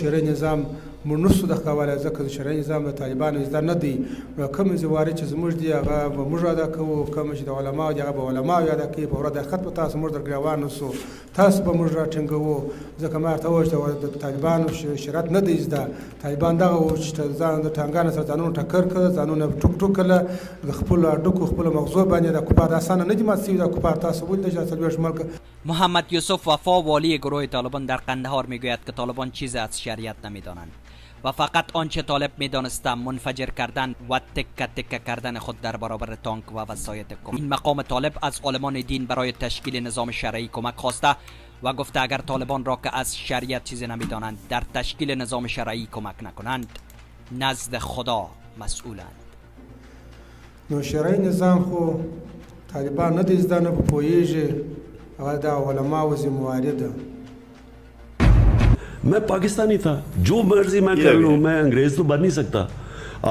شرعي نظام موږ نشو د کولی ځکه شرعي نظام د طالبانو زده نه دی. کوم ذمهواري چې زموږ دي هغه به موږ ادا کوو، کوم چې د علماو دي هغه به علماو ادا کوي. په ورځ خط به تاسو موږ درګروان اوسو، تاسو به موږ راټینګوو. ځکه ما ورته وویل چې د طالبانو شریعت نه دی زده. طالبان دغه و چې ځان د ټانګانو سره ځانونه ټکر کړه، ځانونه ټوک ټوک کړه د خپلو هډوکو خپلو مغزو باندې. د کفار اسانه نه دي مات شوي، د کفار تاسو ولیدل چې څلوېښت ملک. محمد یوسف وفا والی گروه طالبان در قندهار میگوید که طالبان چیزی از شریعت نمیدانند و فقط آنچه طالب میدانستند منفجر کردن و تکه تکه کردن خود در برابر تانک و وسایط کمک. این مقام طالب از علمان دین برای تشکیل نظام شرعی کمک خواسته و گفته اگر طالبان را که از شریعت چیزی نمیدانند در تشکیل نظام شرعی کمک نکنند نزد خدا مسئولند. نو شرعي نظام خو طالبان نه دي زده، نه پوهېږي، هغه د علماو ذمهواري ده. मैं पाकिस्तानी था, जो मर्जी मैं कर लूँ, मैं अंग्रेज तो बन नहीं सकता.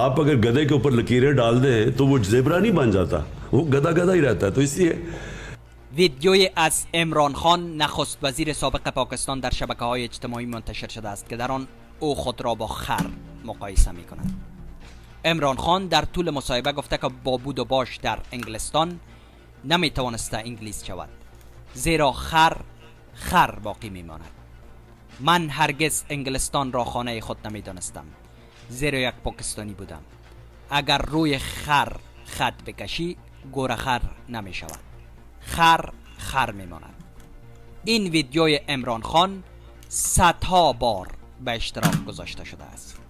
आप अगर गधे के ऊपर लकीरें डाल दें तो वो ज़ेबरा नहीं बन जाता, वो गधा गधा ही रहता है. तो इसलिए ویدیوی از عمران خان نخست وزیر سابق پاکستان در شبکه‌های اجتماعی منتشر شده است که در آن او خود را با خر مقایسه می‌کند. عمران خان در طول مصاحبه گفته که با بود و باش در انگلستان نمی‌توانسته انگلیس شود، زیرا خر باقی می‌ماند. من هرگز انگلستان را خانه خود نمی‌دانستم، زیرا یک پاکستانی بودم. اگر روی خر خط بکشی گور خر نمی‌شود، خر می‌ماند. این ویدیوی عمران خان صدها بار به اشتراک گذاشته شده است.